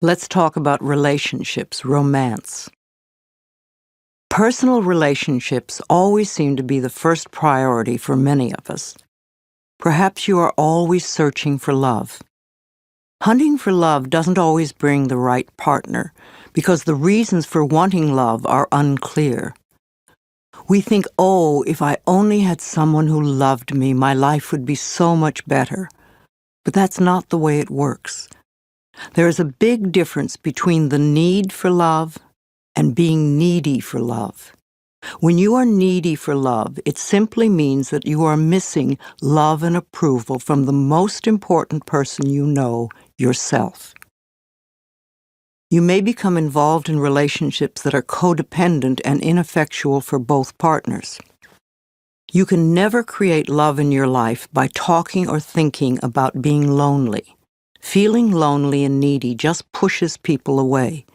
Let's talk about relationships, romance. Personal relationships always seem to be the first priority for many of us. Perhaps you are always searching for love. Hunting for love doesn't always bring the right partner because the reasons for wanting love are unclear. We think, oh, if I only had someone who loved me, my life would be so much better. But that's not the way it works. There is a big difference between the need for love and being needy for love. When you are needy for love, it simply means that you are missing love and approval from the most important person you know, yourself. You may become involved in relationships that are codependent and ineffectual for both partners. You can never create love in your life by talking or thinking about being lonely. Feeling lonely and needy just pushes people away.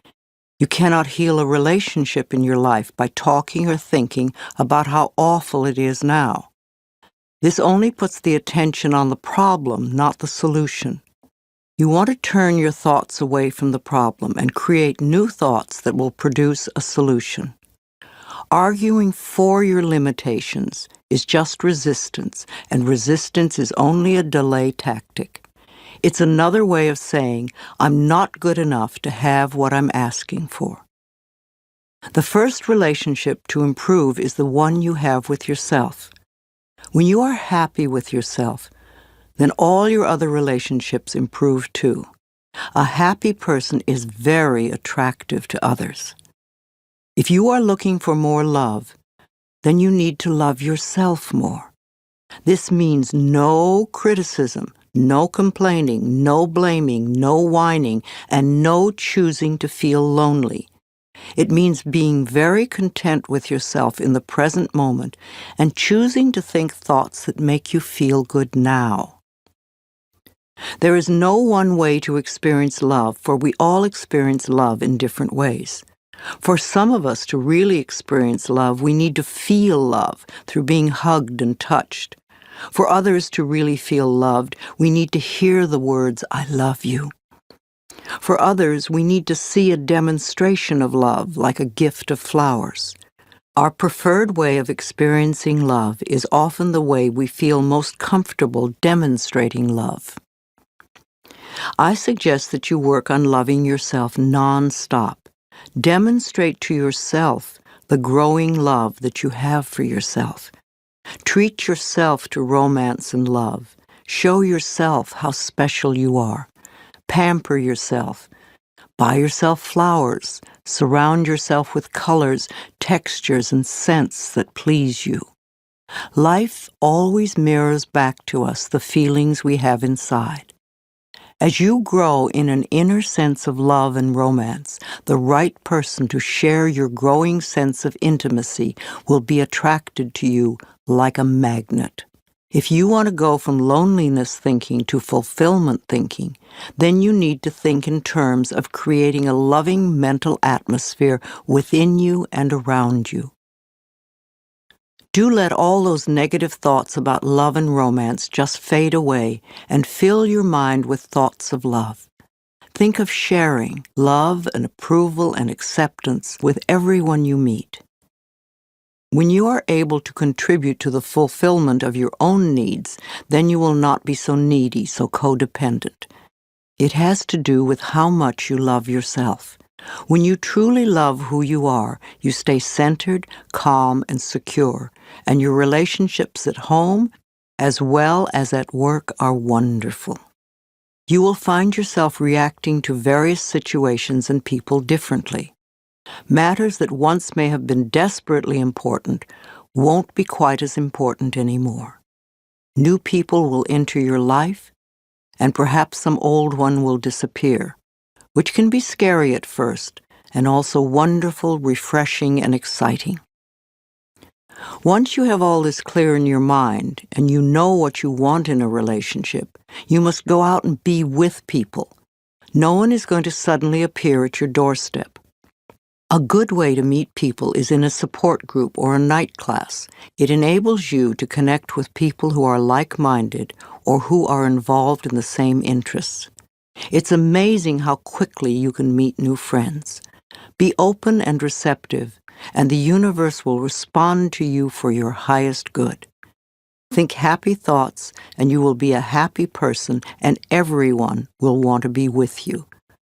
You cannot heal a relationship in your life by talking or thinking about how awful it is now. This only puts the attention on the problem, not the solution. You want to turn your thoughts away from the problem and create new thoughts that will produce a solution. Arguing for your limitations is just resistance, and resistance is only a delay tactic. It's another way of saying, I'm not good enough to have what I'm asking for. The first relationship to improve is the one you have with yourself. When you are happy with yourself, then all your other relationships improve too. A happy person is very attractive to others. If you are looking for more love, then you need to love yourself more. This means no criticism, no complaining, no blaming, no whining, and no choosing to feel lonely. It means being very content with yourself in the present moment and choosing to think thoughts that make you feel good now. There is no one way to experience love, for we all experience love in different ways. For some of us to really experience love, we need to feel love through being hugged and touched. For others to really feel loved, we need to hear the words, I love you. For others, we need to see a demonstration of love, like a gift of flowers. Our preferred way of experiencing love is often the way we feel most comfortable demonstrating love. I suggest that you work on loving yourself non-stop. Demonstrate to yourself the growing love that you have for yourself. Treat yourself to romance and love. Show yourself how special you are. Pamper yourself. Buy yourself flowers. Surround yourself with colors, textures, and scents that please you. Life always mirrors back to us the feelings we have inside. As you grow in an inner sense of love and romance, the right person to share your growing sense of intimacy will be attracted to you like a magnet. If you want to go from loneliness thinking to fulfillment thinking, then you need to think in terms of creating a loving mental atmosphere within you and around you. Do let all those negative thoughts about love and romance just fade away and fill your mind with thoughts of love. Think of sharing love and approval and acceptance with everyone you meet. When you are able to contribute to the fulfillment of your own needs, then you will not be so needy, so codependent. It has to do with how much you love yourself. When you truly love who you are, you stay centered, calm, and secure, and your relationships at home as well as at work are wonderful. You will find yourself reacting to various situations and people differently. Matters that once may have been desperately important won't be quite as important anymore. New people will enter your life, and perhaps some old one will disappear, which can be scary at first, and also wonderful, refreshing, and exciting. Once you have all this clear in your mind, and you know what you want in a relationship, you must go out and be with people. No one is going to suddenly appear at your doorstep. A good way to meet people is in a support group or a night class. It enables you to connect with people who are like-minded or who are involved in the same interests. It's amazing how quickly you can meet new friends. Be open and receptive, and the universe will respond to you for your highest good. Think happy thoughts, and you will be a happy person, and everyone will want to be with you,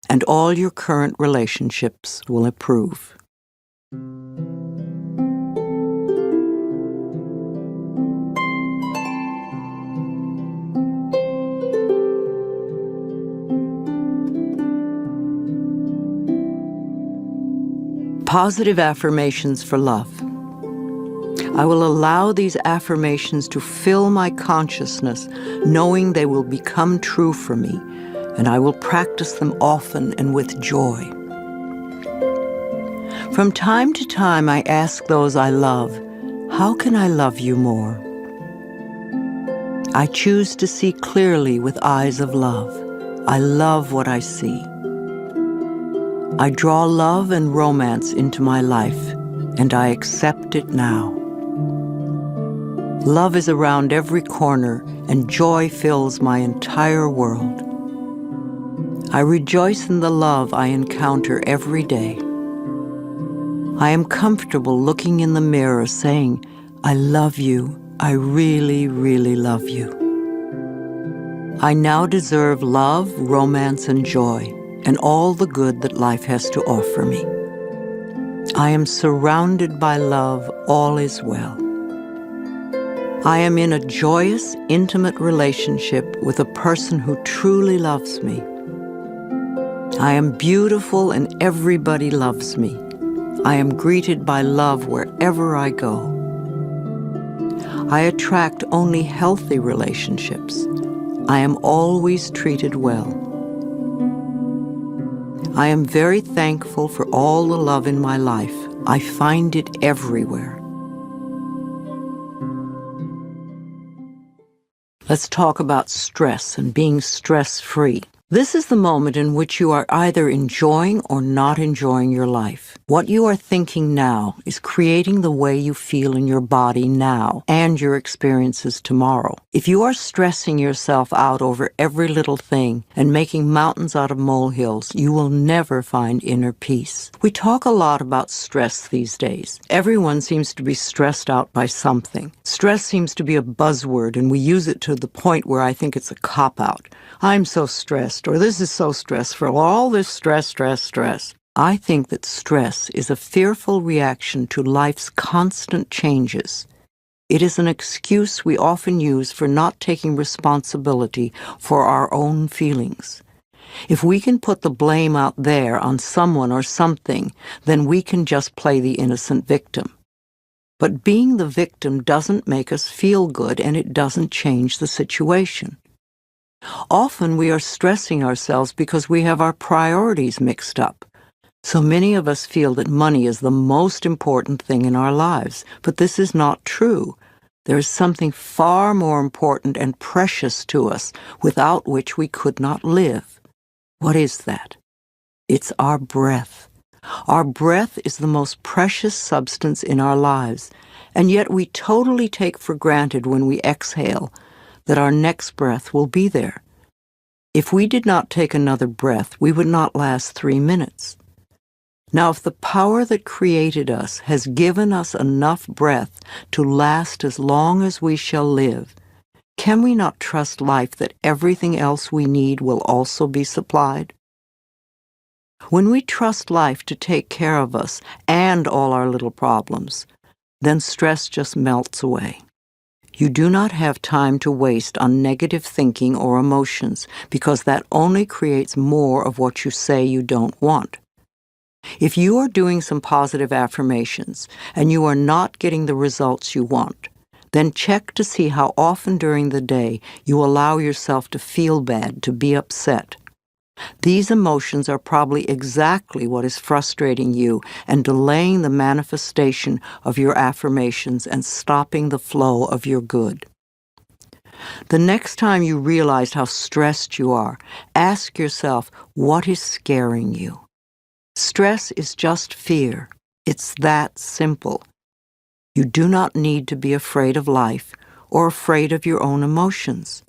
and all your current relationships will improve. Positive affirmations for love. I will allow these affirmations to fill my consciousness, knowing they will become true for me, and I will practice them often and with joy. From time to time, I ask those I love, how can I love you more? I choose to see clearly with eyes of love. I love what I see. I draw love and romance into my life, and I accept it now. Love is around every corner, and joy fills my entire world. I rejoice in the love I encounter every day. I am comfortable looking in the mirror saying, I love you. I really, really love you. I now deserve love, romance, and joy, and all the good that life has to offer me. I am surrounded by love. All is well. I am in a joyous, intimate relationship with a person who truly loves me. I am beautiful and everybody loves me. I am greeted by love wherever I go. I attract only healthy relationships. I am always treated well. I am very thankful for all the love in my life. I find it everywhere. Let's talk about stress and being stress-free. This is the moment in which you are either enjoying or not enjoying your life. What you are thinking now is creating the way you feel in your body now and your experiences tomorrow. If you are stressing yourself out over every little thing and making mountains out of molehills, you will never find inner peace. We talk a lot about stress these days. Everyone seems to be stressed out by something. Stress seems to be a buzzword, and we use it to the point where I think it's a cop-out. I'm so stressed, or this is so stressful, all this stress. I think that stress is a fearful reaction to life's constant changes. It is an excuse we often use for not taking responsibility for our own feelings. If we can put the blame out there on someone or something, then we can just play the innocent victim. But being the victim doesn't make us feel good, and it doesn't change the situation. Often we are stressing ourselves because we have our priorities mixed up. So many of us feel that money is the most important thing in our lives, but this is not true. There is something far more important and precious to us without which we could not live. What is that? It's our breath. Our breath is the most precious substance in our lives, and yet we totally take for granted when we exhale that our next breath will be there. If we did not take another breath, we would not last 3 minutes. Now, if the power that created us has given us enough breath to last as long as we shall live, can we not trust life that everything else we need will also be supplied? When we trust life to take care of us and all our little problems, then stress just melts away. You do not have time to waste on negative thinking or emotions, because that only creates more of what you say you don't want. If you are doing some positive affirmations and you are not getting the results you want, then check to see how often during the day you allow yourself to feel bad, to be upset. These emotions are probably exactly what is frustrating you and delaying the manifestation of your affirmations and stopping the flow of your good. The next time you realize how stressed you are, ask yourself, what is scaring you? Stress is just fear. It's that simple. You do not need to be afraid of life or afraid of your own emotions.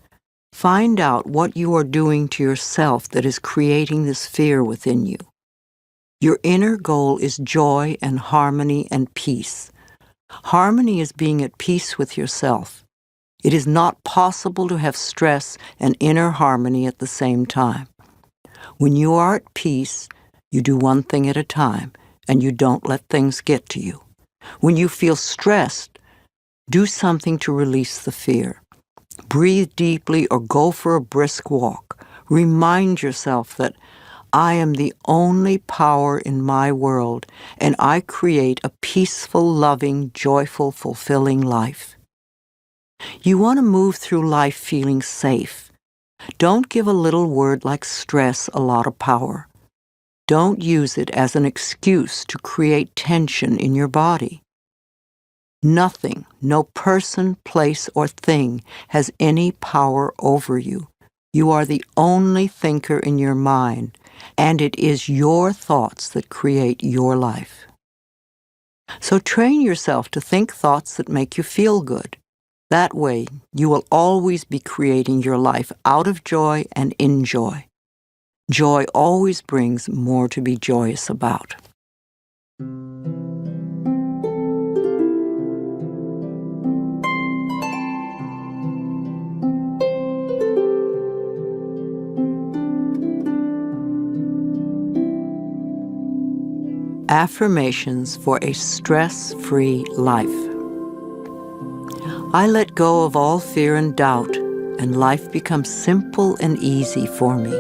Find out what you are doing to yourself that is creating this fear within you. Your inner goal is joy and harmony and peace. Harmony is being at peace with yourself. It is not possible to have stress and inner harmony at the same time. When you are at peace, you do one thing at a time, and you don't let things get to you. When you feel stressed, do something to release the fear. Breathe deeply or go for a brisk walk. Remind yourself that I am the only power in my world, and I create a peaceful, loving, joyful, fulfilling life. You want to move through life feeling safe. Don't give a little word like stress a lot of power. Don't use it as an excuse to create tension in your body. Nothing, no person, place, or thing has any power over you. You are the only thinker in your mind, and it is your thoughts that create your life. So train yourself to think thoughts that make you feel good. That way, you will always be creating your life out of joy and in joy. Joy always brings more to be joyous about. Affirmations for a stress-free life. I let go of all fear and doubt, and life becomes simple and easy for me.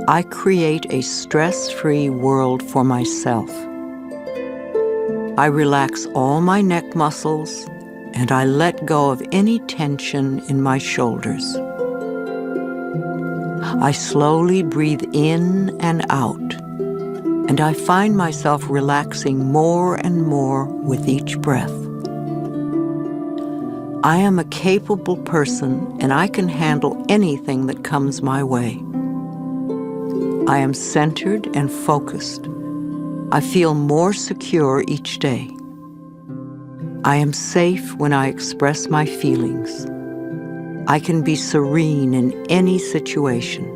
I create a stress-free world for myself. I relax all my neck muscles, and I let go of any tension in my shoulders. I slowly breathe in and out, and I find myself relaxing more and more with each breath. I am a capable person, and I can handle anything that comes my way. I am centered and focused. I feel more secure each day. I am safe when I express my feelings. I can be serene in any situation.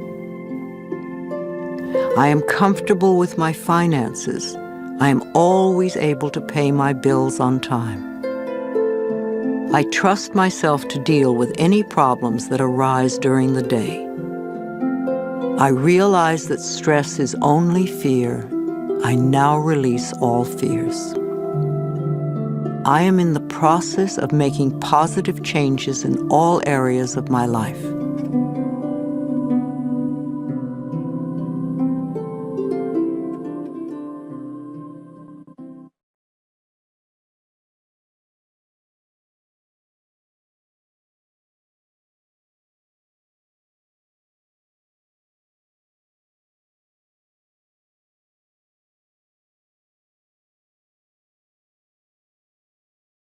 I am comfortable with my finances. I am always able to pay my bills on time. I trust myself to deal with any problems that arise during the day. I realize that stress is only fear. I now release all fears. I am in the process of making positive changes in all areas of my life.